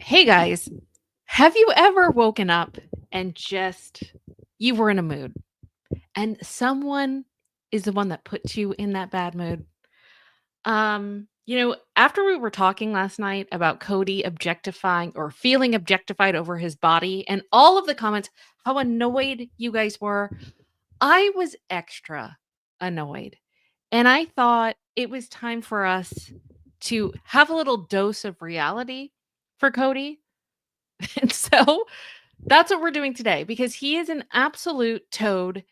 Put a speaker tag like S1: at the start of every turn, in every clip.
S1: Hey guys, have you ever woken up and you were in a mood and someone is the one that puts you in that bad mood? After we were talking last night about Cody objectifying or feeling objectified over his body and all of the comments, how annoyed you guys were, I was extra annoyed. And I thought it was time for us to have a little dose of reality for Cody. And so that's what we're doing today because he is an absolute toad.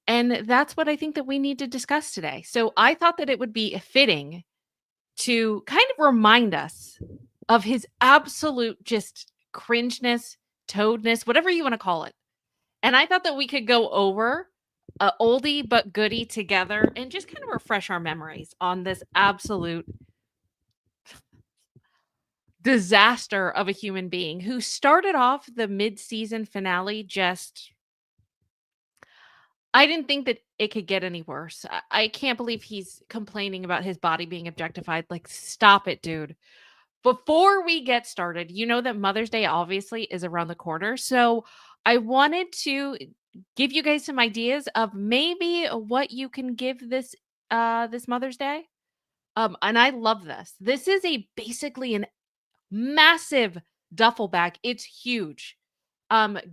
S1: And that's what I think that we need to discuss today. So I thought that it would be fitting to kind of remind us of his absolute just cringeness, toadness, whatever you want to call it. And I thought that we could go over a oldie but goodie together and just kind of refresh our memories on this absolute disaster of a human being who started off the mid-season finale just I didn't think that it could get any worse. I can't believe he's complaining about his body being objectified. Like, stop it, dude. Before we get started, you know that Mother's Day obviously is around the corner. So I wanted to give you guys some ideas of maybe what you can give this Mother's Day. And I love this. This is basically an massive duffel bag. It's huge.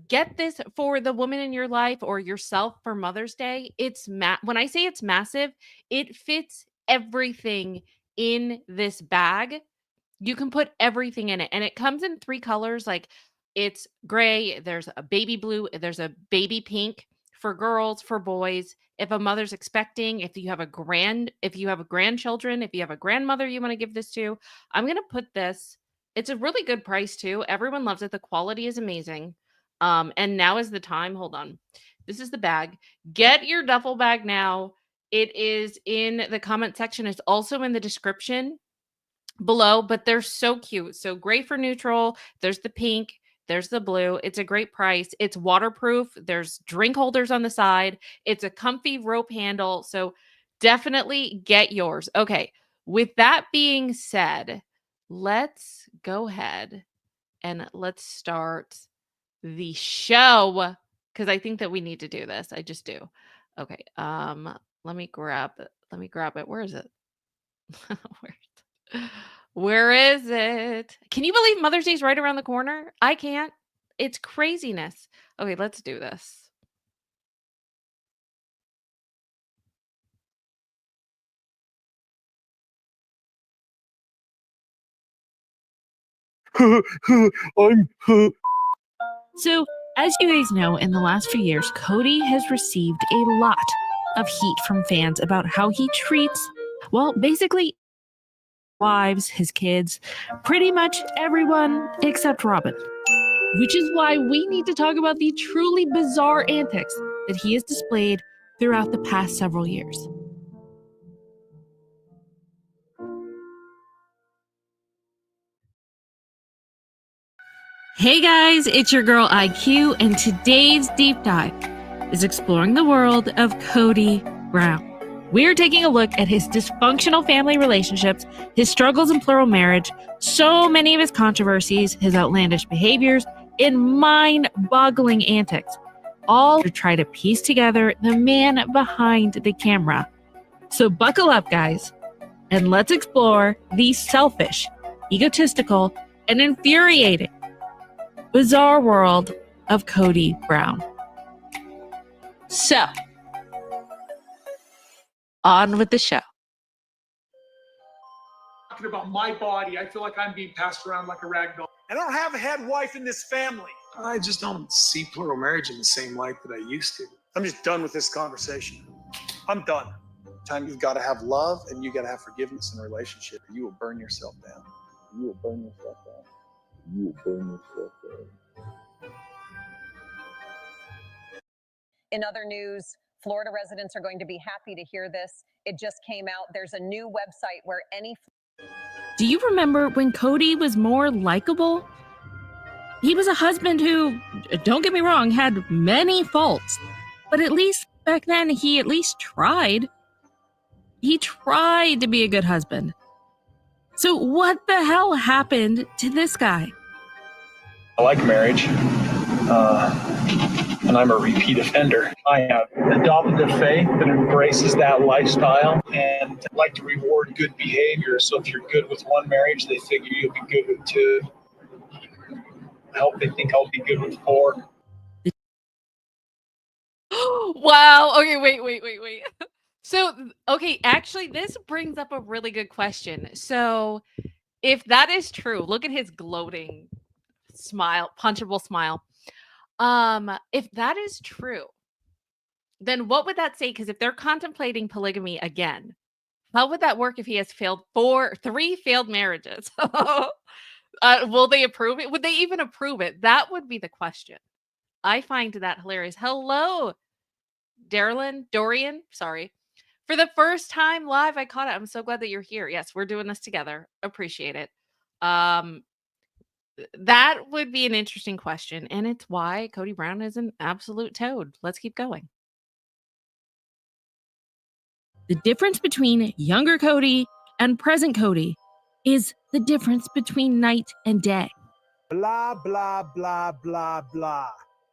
S1: Get this for the woman in your life or yourself for Mother's Day. When I say it's massive, it fits everything in this bag. You can put everything in it, and it comes in 3 colors. Like, it's gray, there's a baby blue, there's a baby pink for girls, for boys. If a mother's expecting, if you have grandchildren, if you have a grandmother you want to give this to, I'm going to put this. It's a really good price too. Everyone loves it. The quality is amazing. And now is the time. Hold on. This is the bag. Get your duffel bag now. It is in the comment section. It's also in the description below, but they're so cute. So gray for neutral. There's the pink. There's the blue. It's a great price. It's waterproof. There's drink holders on the side. It's a comfy rope handle. So definitely get yours. Okay. With that being said, let's go ahead and let's start the show because I think that we need to do this. I just do. Okay. Let me grab it. Where is it? Where is it? Can you believe Mother's Day's right around the corner? I can't. It's craziness. Okay, let's do this.
S2: I'm
S1: So, as you guys know, in the last few years, Cody has received a lot of heat from fans about how he treats, well, basically wives, his kids, pretty much everyone except Robin. Which is why we need to talk about the truly bizarre antics that he has displayed throughout the past several years. Hey guys, it's your girl IQ, and today's deep dive is exploring the world of Kody Brown. We're taking a look at his dysfunctional family relationships, his struggles in plural marriage, so many of his controversies, his outlandish behaviors, and mind-boggling antics, all to try to piece together the man behind the camera. So buckle up, guys, and let's explore the selfish, egotistical, and infuriating bizarre world of Kody Brown. So, on with the show.
S2: talking about my body. I feel like I'm being passed around like a rag doll. I don't have a head wife in this family.
S3: I just don't see plural marriage in the same light that I used to.
S2: I'm just done with this conversation. I'm done.
S4: Time you've got to have love and you got to have forgiveness in a relationship. You will burn yourself down. You will burn yourself down. You will burn yourself down.
S5: In other news, Florida residents are going to be happy to hear this. It just came out. There's a new website where any...
S1: Do you remember when Cody was more likable? He was a husband who, don't get me wrong, had many faults. But at least back then, he at least tried. He tried to be a good husband. So what the hell happened to this guy?
S3: I like marriage, and I'm a repeat offender. I have adopted a faith that embraces that lifestyle and like to reward good behavior. So if you're good with one marriage, they figure you'll be good with two. They think I'll be good with four.
S1: Wow. Okay, wait. So, okay, actually, this brings up a really good question. So, if that is true, look at his gloating smile, punchable smile. If that is true, then what would that say? Because if they're contemplating polygamy again, how would that work if he has failed 3 failed marriages? Will they approve it? Would they even approve it? That would be the question. I find that hilarious. Hello, Dorian. Sorry. For the first time live, I caught it. I'm so glad that you're here. Yes, we're doing this together. Appreciate it. That would be an interesting question, and it's why Kody Brown is an absolute toad. Let's keep going. The difference between younger Kody and present Kody is the difference between night and day.
S2: Blah, blah, blah, blah, blah.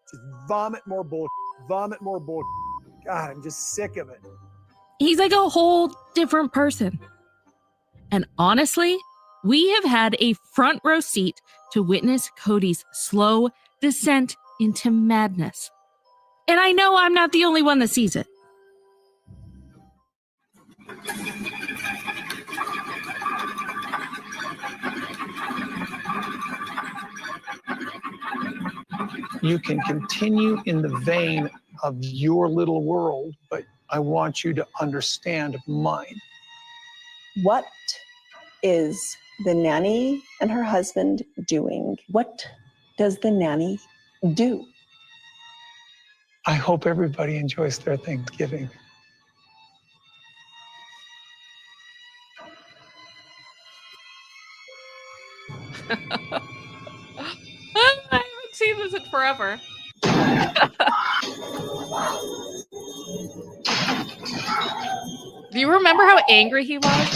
S2: Just vomit more bullshit. Vomit more bullshit. God, I'm just sick of it.
S1: He's like a whole different person. And honestly, we have had a front row seat to witness Kody's slow descent into madness. And I know I'm not the only one that sees it.
S3: You can continue in the vein of your little world, but I want you to understand mine.
S6: What is the nanny and her husband doing? What does the nanny do?
S3: I hope everybody enjoys their Thanksgiving.
S1: I haven't seen this in forever. Do you remember how angry he was?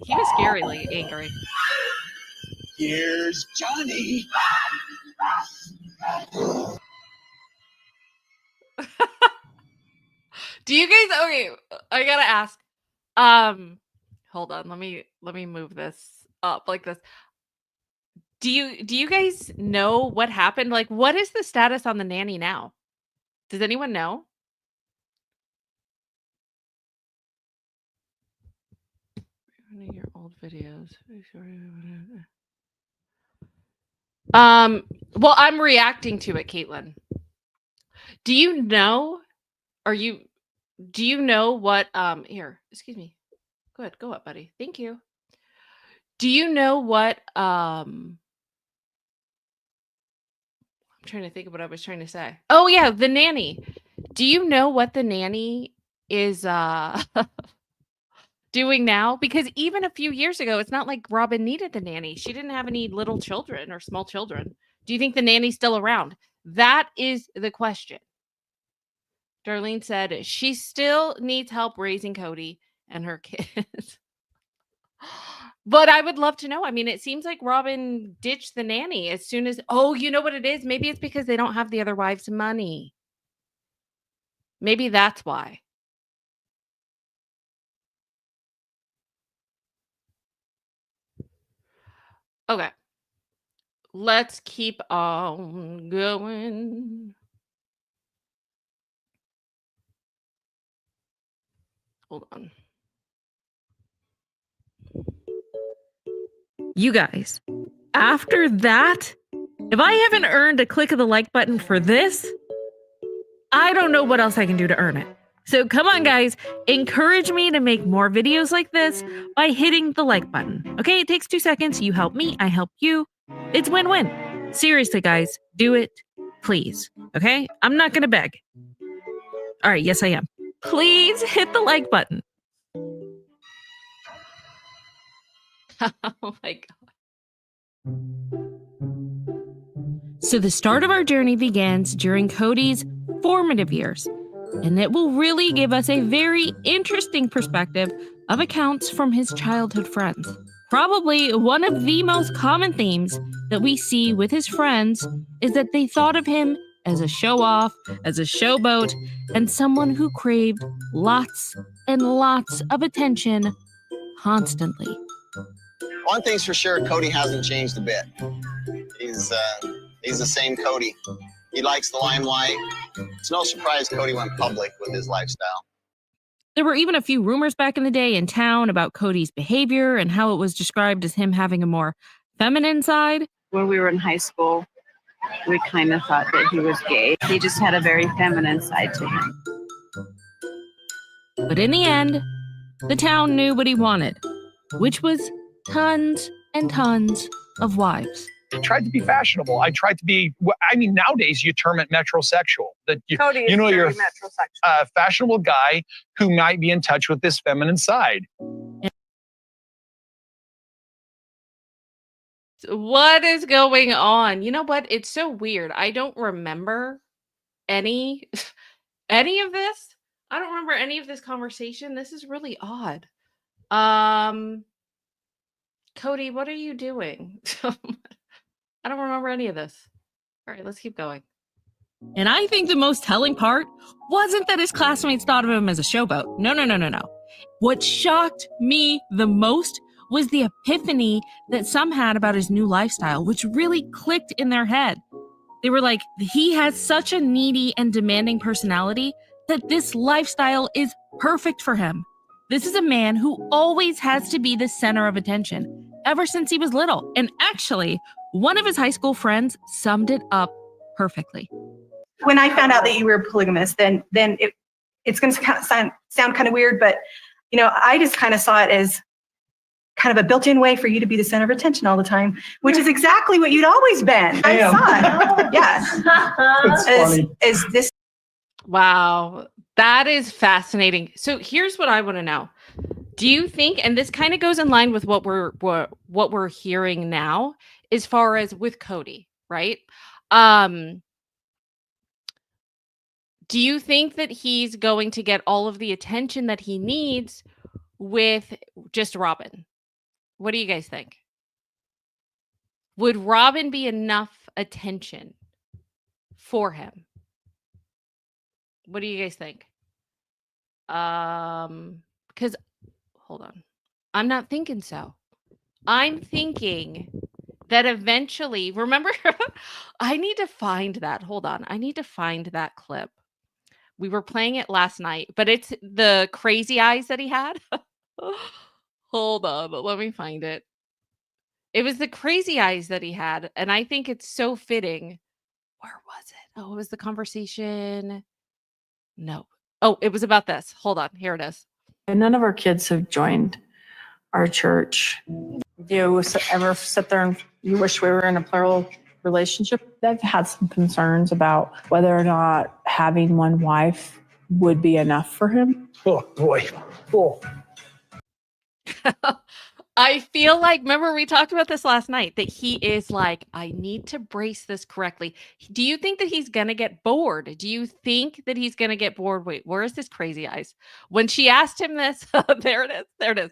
S1: He was scarily angry.
S3: Here's Johnny.
S1: Do you guys, okay, I gotta ask. Hold on, let me move this up like this. Do you guys know what happened? Like, what is the status on the nanny now? Does anyone know? One of your old videos. Well, I'm reacting to it, Caitlin. Do you know? Do you know what here, excuse me. Go ahead, go up, buddy. Thank you. Do you know what I'm trying to think of what I was trying to say. Oh yeah, the nanny. Do you know what the nanny is doing now? Because even a few years ago, it's not like Robin needed the nanny. She didn't have any little children or small children. Do you think the nanny's still around? That is the question. Darlene said she still needs help raising Kody and her kids. But I would love to know. I mean, it seems like Robin ditched the nanny as soon as, oh, you know what it is? Maybe it's because they don't have the other wives' money. Maybe that's why. Okay. Let's keep on going. Hold on. You guys, after that, if I haven't earned a click of the like button for this, I don't know what else I can do to earn it. So come on, guys, encourage me to make more videos like this by hitting the like button. Okay, it takes 2 seconds. You help me, I help you. It's win-win. Seriously, guys, do it, please. Okay, I'm not going to beg. All right, yes, I am. Please hit the like button. Oh my God. So the start of our journey begins during Kody's formative years, and it will really give us a very interesting perspective of accounts from his childhood friends. Probably one of the most common themes
S7: that we see with his friends is that they thought of him as a show-off, as a showboat, and someone who craved lots and lots of attention constantly.
S8: One thing's for sure, Cody hasn't changed a bit. He's the same Cody. He likes the limelight. It's no surprise Cody went public with his lifestyle.
S7: There were even a few rumors back in the day in town about Cody's behavior and how it was described as him having a more feminine side.
S9: When we were in high school, we kind of thought that he was gay. He just had a very feminine side to him.
S7: But in the end, the town knew what he wanted, which was tons and tons of wives.
S3: I tried to be fashionable. I tried to be, nowadays you term it metrosexual. That
S9: Cody is
S3: you're
S9: very metrosexual.
S3: a fashionable guy who might be in touch with this feminine side.
S1: What is going on? You know what? It's so weird. I don't remember any of this. I don't remember any of this conversation. This is really odd. Cody, what are you doing? I don't remember any of this. All right, let's keep going.
S7: And I think the most telling part wasn't that his classmates thought of him as a showboat. No. What shocked me the most was the epiphany that some had about his new lifestyle, which really clicked in their head. They were like, he has such a needy and demanding personality that this lifestyle is perfect for him. This is a man who always has to be the center of attention ever since he was little. And actually, one of his high school friends summed it up perfectly.
S10: When I found out that you were polygamous, then it's going to sound kind of weird, but I just kind of saw it as kind of a built-in way for you to be the center of attention all the time, which is exactly what you'd always been. I saw it. Yes.
S3: It's funny.
S10: Is this?
S1: Wow, that is fascinating. So here's what I want to know. Do you think, and this kind of goes in line with what we're hearing now, as far as with Cody, right? Do you think that he's going to get all of the attention that he needs with just Robin? What do you guys think? Would Robin be enough attention for him? What do you guys think? Because hold on. I'm not thinking so. I'm thinking that eventually, remember, I need to find that. Hold on. I need to find that clip. We were playing it last night, but it's the crazy eyes that he had. Hold on. Let me find it. It was the crazy eyes that he had. And I think it's so fitting. Where was it? Oh, it was the conversation. No. Oh, it was about this. Hold on. Here it is.
S9: None of our kids have joined our church. Do you ever sit there and you wish we were in a plural relationship?
S11: I've had some concerns about whether or not having one wife would be enough for him.
S3: Oh, boy. Oh.
S1: I feel like, remember we talked about this last night, that he is like, I need to brace this correctly. Do you think that he's going to get bored? Do you think that he's going to get bored? Wait, where is this crazy eyes? When she asked him this, there it is. There it is.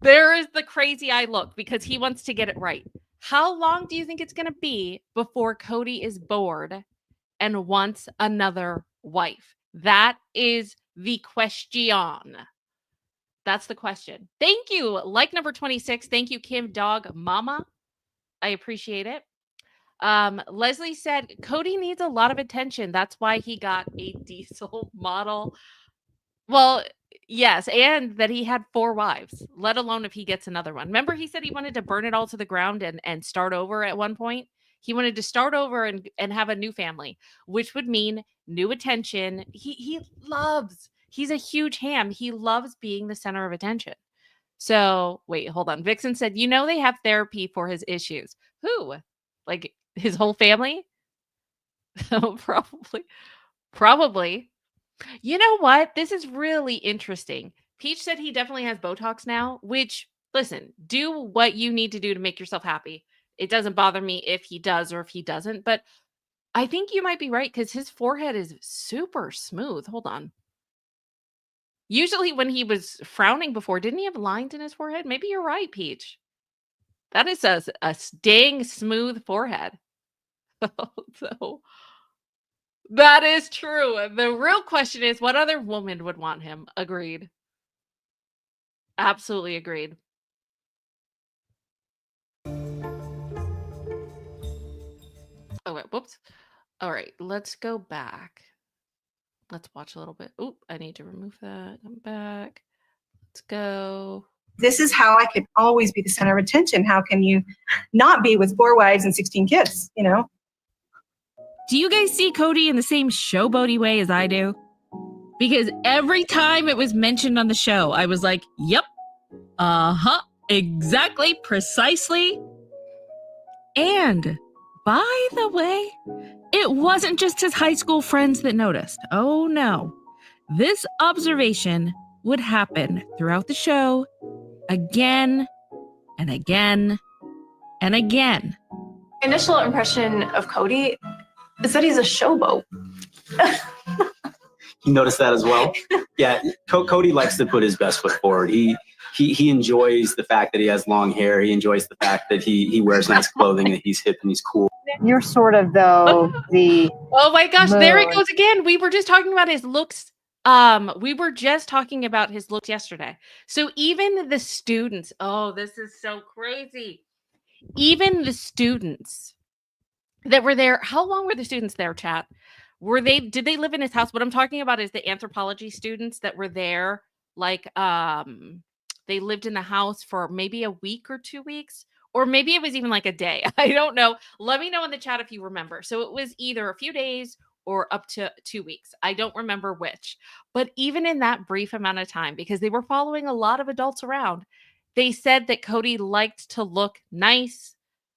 S1: There is the crazy eye look because he wants to get it right. How long do you think it's going to be before Cody is bored and wants another wife? That is the question. That's the question. Thank you. Like number 26. Thank you, Kim Dog Mama. I appreciate it. Leslie said, Cody needs a lot of attention. That's why he got a diesel model. Well, yes, and that he had 4 wives, let alone if he gets another one. Remember, he said he wanted to burn it all to the ground and start over at one point? He wanted to start over and have a new family, which would mean new attention. He's a huge ham. He loves being the center of attention. So, wait, hold on. Vixen said, they have therapy for his issues. Who? Like his whole family? Probably. You know what? This is really interesting. Peach said he definitely has Botox now, which, listen, do what you need to do to make yourself happy. It doesn't bother me if he does or if he doesn't, but I think you might be right because his forehead is super smooth. Hold on. Usually when he was frowning before, didn't he have lines in his forehead? Maybe you're right, Peach. That is a dang smooth forehead. So that is true. The real question is, what other woman would want him? Agreed. Absolutely agreed. Okay, whoops. All right, let's go back. Let's watch a little bit. Oop, I need to remove that. I'm back. Let's go.
S10: This is how I could always be the center of attention. How can you not be with 4 wives and 16 kids, you know?
S7: Do you guys see Cody in the same showboaty way as I do? Because every time it was mentioned on the show, I was like, yep, exactly, precisely. And by the way, it wasn't just his high school friends that noticed. Oh no. This observation would happen throughout the show again and again and again.
S9: Initial impression of Cody is that he's a showboat.
S12: You noticed that as well? Yeah, Cody likes to put his best foot forward. He enjoys the fact that he has long hair. He enjoys the fact that he wears nice clothing, that he's hip and he's cool.
S13: You're sort of, though, the...
S1: Oh my gosh, there it goes again. We were just talking about his looks. We were just talking about his looks yesterday. So even the students, oh, this is so crazy. Even the students that were there, how long were the students there, chat? Did they live in his house? What I'm talking about is the anthropology students that were there, like, they lived in the house for maybe a week or 2 weeks, or maybe it was even like a day. I don't know. Let me know in the chat if you remember. So it was either a few days or up to 2 weeks. I don't remember which. But even in that brief amount of time, because they were following a lot of adults around, they said that Cody liked to look nice,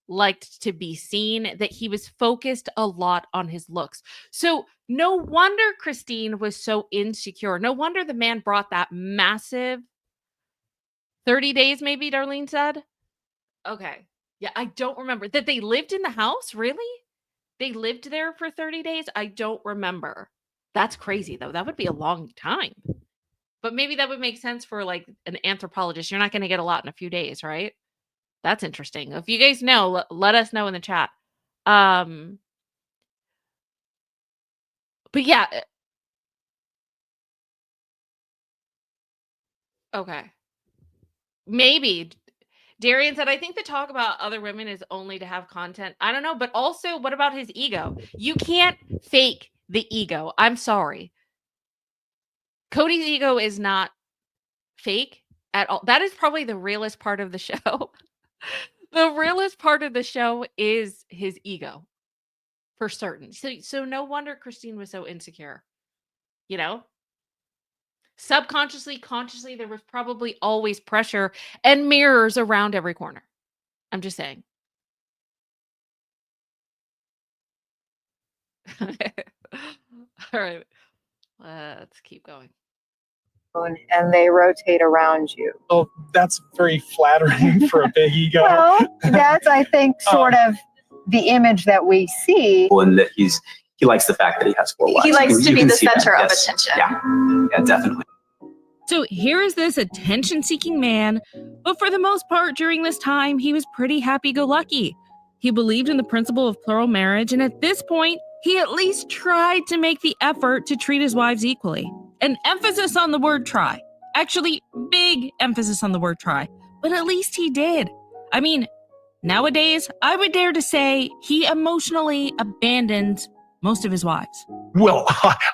S1: liked to be seen, that he was focused a lot on his looks. So no wonder Christine was so insecure. No wonder the man brought that massive 30 days, maybe Darlene said. Okay. Yeah, I don't remember. That they lived in the house? Really? They lived there for 30 days? I don't remember. That's crazy, though. That would be a long time. But maybe that would make sense for like an anthropologist. You're not going to get a lot in a few days, right? That's interesting. If you guys know, let us know in the chat. But yeah. Okay. Maybe. Darian said, I think the talk about other women is only to have content. I don't know. But also, what about his ego? You can't fake the ego. I'm sorry. Cody's ego is not fake at all. That is probably the realest part of the show. The realest part of the show is his ego, for certain. So no wonder Christine was so insecure. You know? Subconsciously, consciously, there was probably always pressure and mirrors around every corner. I'm just saying. All right. Let's keep going.
S13: And they rotate around you.
S3: Oh, that's very flattering for a big ego.
S13: Well, that's, I think, sort of the image that we see.
S12: And that he likes the fact that he has 4 wives.
S9: He likes to
S12: You
S9: be
S12: can
S9: the
S12: see that,
S9: center of
S12: yes.
S9: attention.
S12: Yeah, definitely.
S7: So here is this attention-seeking man, but for the most part during this time, he was pretty happy-go-lucky. He believed in the principle of plural marriage, and at this point, he at least tried to make the effort to treat his wives equally. An emphasis on the word try. Actually, big emphasis on the word try. But at least he did. I mean, nowadays, I would dare to say he emotionally abandoned most of his wives.
S2: Well,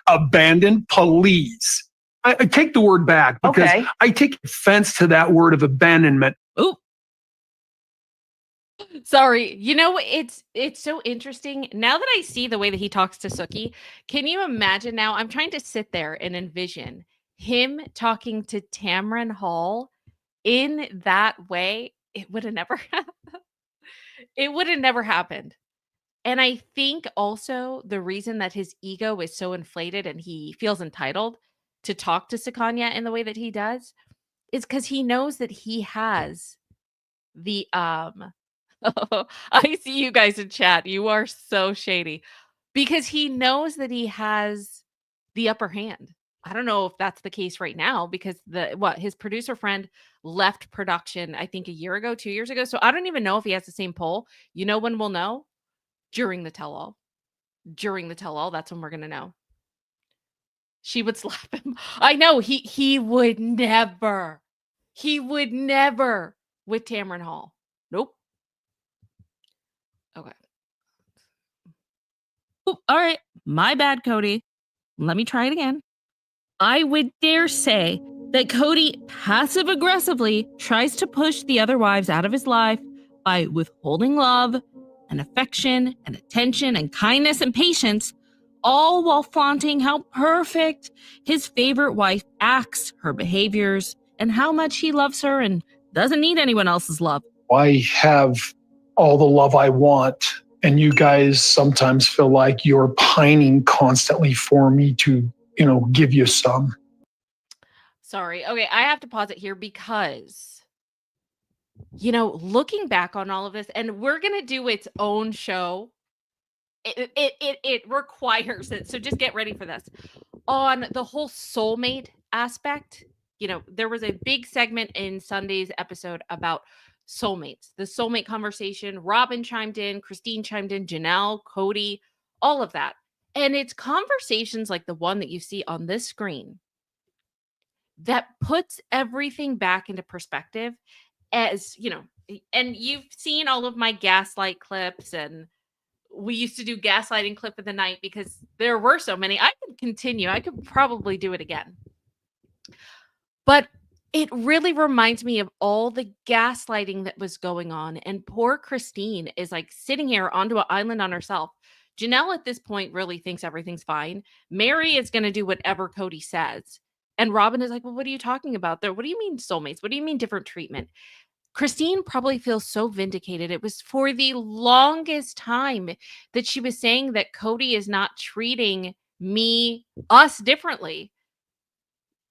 S2: abandoned, please. I take the word back because I take offense to that word of abandonment.
S1: Ooh. Sorry. You know, it's so interesting. Now that I see the way that he talks to Sookie, can you imagine now? I'm trying to sit there and envision him talking to Tamron Hall in that way. It would have never it would have never happened. And I think also the reason that his ego is so inflated and he feels entitled to talk to Sakanya in the way that he does is because he knows that he has the I see you guys in chat. You are so shady. Because he knows that he has the upper hand. I don't know if that's the case right now because his producer friend left production, I think a year ago, 2 years ago. So I don't even know if he has the same poll. You know when we'll know? During the tell-all. During the tell-all, that's when we're gonna know. She would slap him. I know he would never. He would never with Tamron Hall. Nope. Okay.
S7: All right. My bad, Cody. Let me try it again. I would dare say that Cody passive aggressively tries to push the other wives out of his life by withholding love and affection and attention and kindness and patience, all while flaunting how perfect his favorite wife acts, her behaviors, and how much he loves her and doesn't need anyone else's love.
S14: I have all the love I want, and you guys sometimes feel like you're pining constantly for me to, give you some.
S1: Sorry. Okay, I have to pause it here because, looking back on all of this, and we're going to do its own show. It requires it. So just get ready for this. On the whole soulmate aspect, there was a big segment in Sunday's episode about soulmates, the soulmate conversation. Robin chimed in, Christine chimed in, Janelle, Cody, all of that. And it's conversations like the one that you see on this screen that puts everything back into perspective as, and you've seen all of my gaslight clips, and we used to do gaslighting clip of the night because there were so many. I could continue. I could probably do it again. But it really reminds me of all the gaslighting that was going on. And poor Christine is like sitting here onto an island on herself. Janelle at this point really thinks everything's fine. Mary is going to do whatever Cody says. And Robin is like, well, what are you talking about there? What do you mean soulmates? What do you mean different treatment? Christine probably feels so vindicated. It was for the longest time that she was saying that Cody is not treating us differently.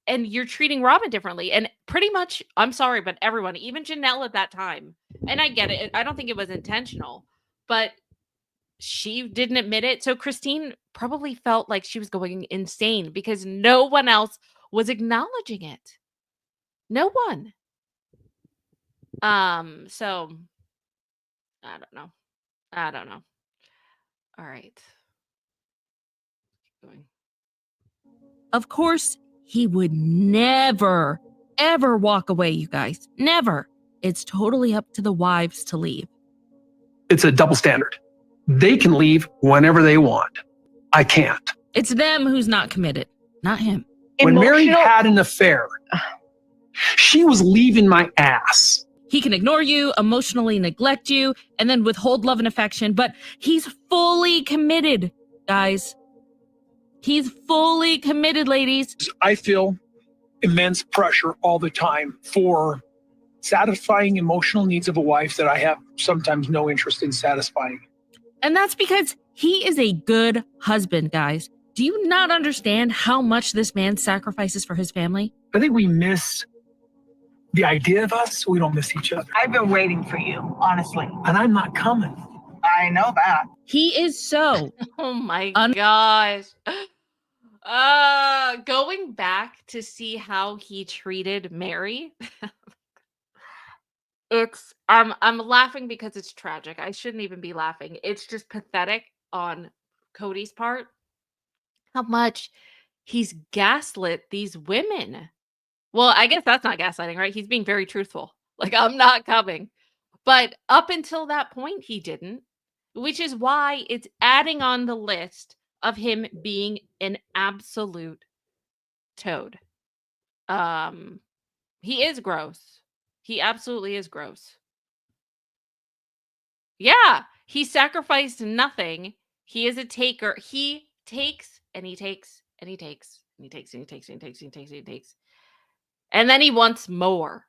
S1: And you're treating Robin differently. And pretty much, I'm sorry, but everyone, even Janelle at that time, and I get it. I don't think it was intentional, but she didn't admit it. So Christine probably felt like she was going insane because no one else was acknowledging it. No one. So I don't know. All right. Keep going.
S7: Of course, he would never, ever walk away, you guys. Never. It's totally up to the wives to leave.
S14: It's a double standard. They can leave whenever they want. I can't.
S7: It's them who's not committed, not him.
S14: When Mary had an affair, she was leaving my ass.
S7: He can ignore you, emotionally neglect you, and then withhold love and affection, but he's fully committed, guys. He's fully committed, ladies.
S14: I feel immense pressure all the time for satisfying emotional needs of a wife that I have sometimes no interest in satisfying.
S7: And that's because he is a good husband, guys. Do you not understand how much this man sacrifices for his family?
S14: I think we miss the idea of us. We don't miss each other.
S15: I've been waiting for you, honestly.
S14: And I'm not coming.
S15: I know that.
S7: He is so.
S1: Oh my gosh. Going back to see how he treated Mary. I'm laughing because it's tragic. I shouldn't even be laughing. It's just pathetic on Cody's part. How much he's gaslit these women. Well, I guess that's not gaslighting, right? He's being very truthful. Like, I'm not coming. But up until that point, he didn't, which is why it's adding on the list of him being an absolute toad. He is gross. He absolutely is gross. Yeah, he sacrificed nothing. He is a taker. He takes and he takes and he takes and he takes and he takes and he takes and he takes and he takes. And then he wants more.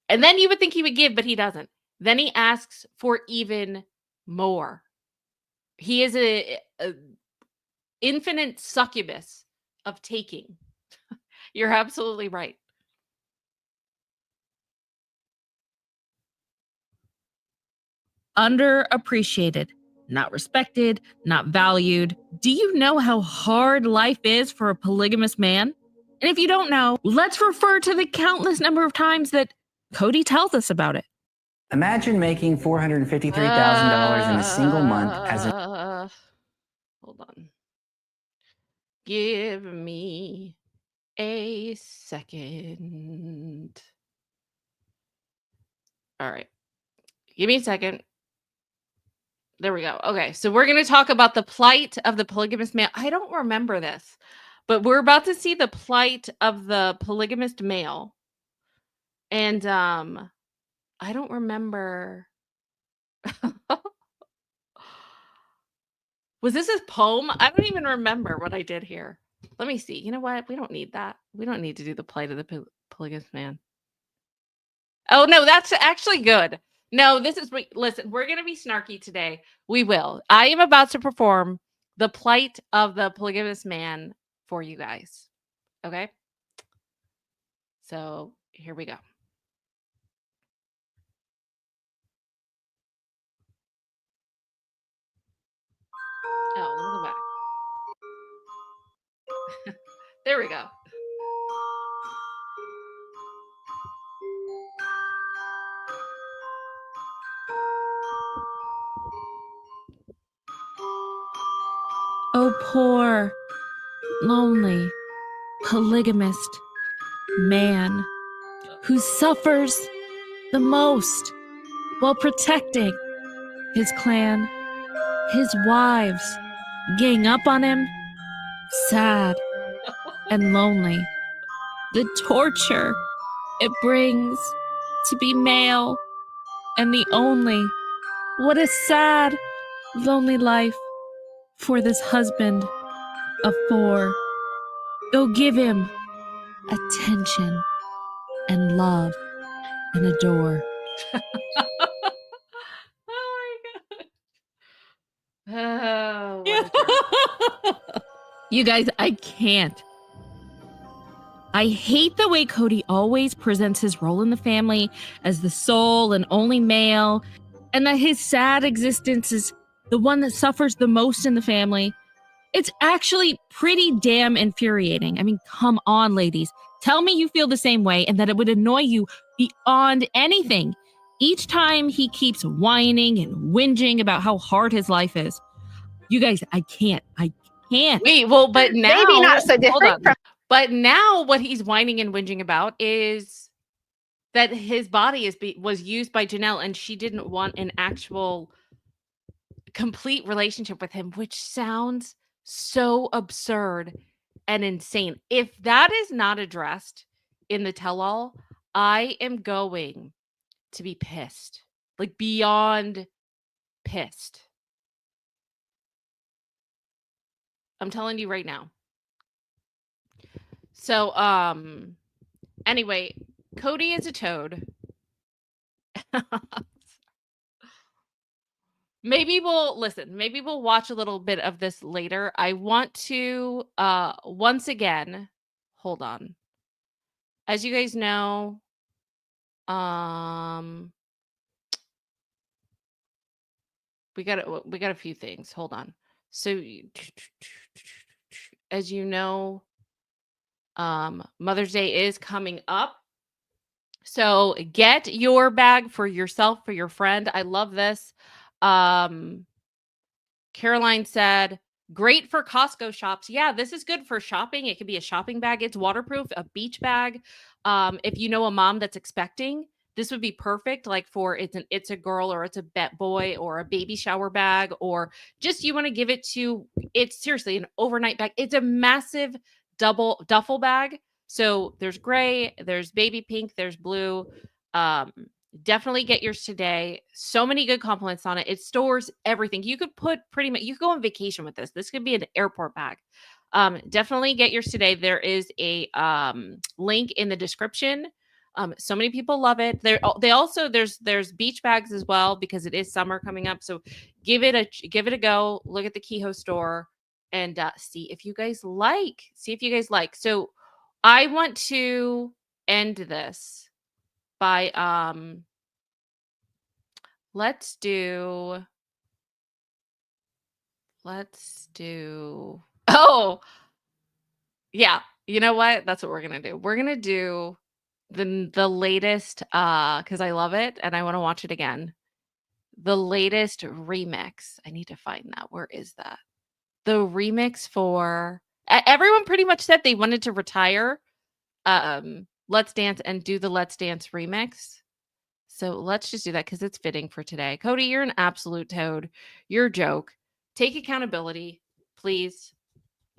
S1: And then you would think he would give, but he doesn't. Then he asks for even more. He is a infinite succubus of taking. You're absolutely right.
S7: Underappreciated, not respected, not valued. Do you know how hard life is for a polygamous man? And if you don't know, let's refer to the countless number of times that Kody tells us about it.
S16: Imagine making $453,000 in a single month as a
S1: Hold on. Give me a second. All right. Give me a second. There we go. Okay. So we're going to talk about the plight of the polygamous male. I don't remember this, but we're about to see the plight of the polygamous male. And I don't remember. Was this his poem? I don't even remember what I did here. Let me see. You know what? We don't need that. We don't need to do the plight of the polygamous man. Oh, no, that's actually good. No, this is, listen, we're going to be snarky today. We will. I am about to perform the plight of the polygamous man for you guys. Okay? So here we go. Oh, let me go back. There we go.
S7: Oh, poor, lonely, polygamist man who suffers the most while protecting his clan. His wives gang up on him, sad and lonely. The torture it brings to be male and the only. What a sad, lonely life for this husband of 4. Go give him attention and love and adore.
S1: Oh, what a jerk.
S7: You guys, I can't. I hate the way Kody always presents his role in the family as the sole and only male, and that his sad existence is the one that suffers the most in the family. It's actually pretty damn infuriating. I mean, come on, ladies. Tell me you feel the same way and that it would annoy you beyond anything. Each time he keeps whining and whinging about how hard his life is. You guys, I can't.
S1: Wait, well, but now
S13: Maybe not so different from.
S1: But now what he's whining and whinging about is that his body was used by Janelle and she didn't want an actual complete relationship with him, which sounds so absurd and insane. If that is not addressed in the tell-all, I am going to be pissed. Like beyond pissed. I'm telling you right now. So, anyway, Kody is a toad. Maybe we'll watch a little bit of this later. I want to, once again, hold on. As you guys know, we got a few things. Hold on. So, as you know, Mother's Day is coming up. So get your bag for yourself, for your friend. I love this. Caroline said, great for Costco shops. Yeah, this is good for shopping. It could be a shopping bag. It's waterproof, a beach bag. If you know a mom that's expecting, this would be perfect. Like for it's a girl or it's a bet boy or a baby shower bag, or just you want to give it to, it's seriously an overnight bag. It's a massive double duffel bag. So there's gray, there's baby pink, there's blue. Definitely get yours today. So many good compliments on it. It stores everything. You could put pretty much, you could go on vacation with this. This could be an airport bag. Definitely get yours today. There is a link in the description. So many people love it. There's beach bags as well because it is summer coming up. So give it a go. Look at the Kehoe store and see if you guys like. So I want to end this by let's do oh yeah You know what? That's what we're gonna do. We're gonna do the latest because I love it and I want to watch it again. The latest remix. I need to find that. Where is that? The remix for everyone pretty much said they wanted to retire Let's Dance and do the Let's Dance remix. So let's just do that because it's fitting for today. Cody, you're an absolute toad. You're a joke. Take accountability, please.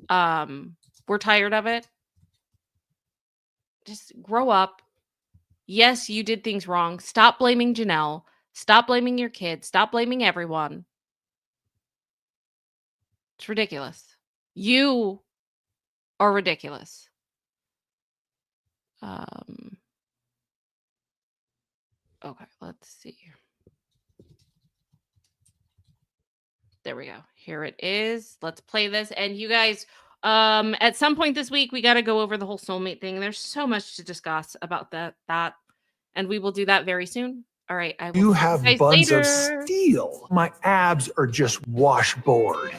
S1: We're tired of it. Just grow up. Yes, you did things wrong. Stop blaming Janelle. Stop blaming your kids. Stop blaming everyone. It's ridiculous. You are ridiculous. Okay, let's see. There we go. Here it is. Let's play this. And you guys, at some point this week, we got to go over the whole soulmate thing. There's so much to discuss about that, and we will do that very soon. All right. I will
S2: You
S1: see
S2: have
S1: guys
S2: buns
S1: later.
S2: of steel. My abs are just washboard.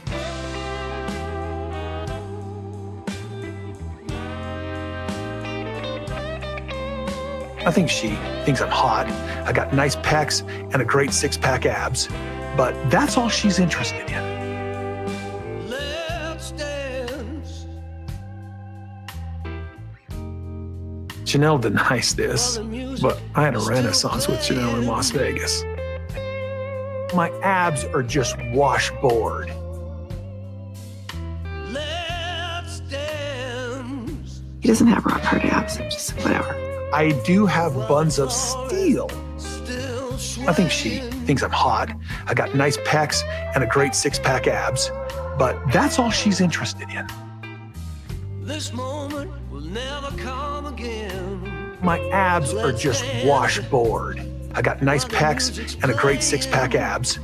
S2: I think she thinks I'm hot. I got nice pecs and a great six-pack abs, but that's all she's interested in.
S17: Let's dance.
S2: Janelle denies this, but I had a renaissance with Janelle in Las Vegas. My abs are just washboard.
S17: Let's dance.
S6: He doesn't have rock hard abs. Just whatever.
S2: I do have buns of steel. I think she thinks I'm hot. I got nice pecs and a great six-pack abs, but that's all she's interested in.
S17: This moment will never come again.
S2: My abs are just washboard. I got nice pecs and a great six-pack abs.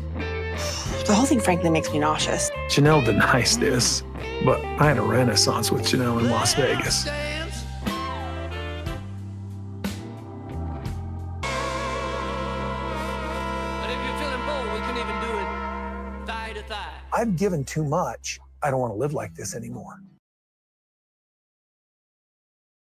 S6: The whole thing, frankly, makes me nauseous.
S2: Janelle denies this, but I had a renaissance with Janelle in Las Vegas. I've given too much. I don't want to live like this anymore.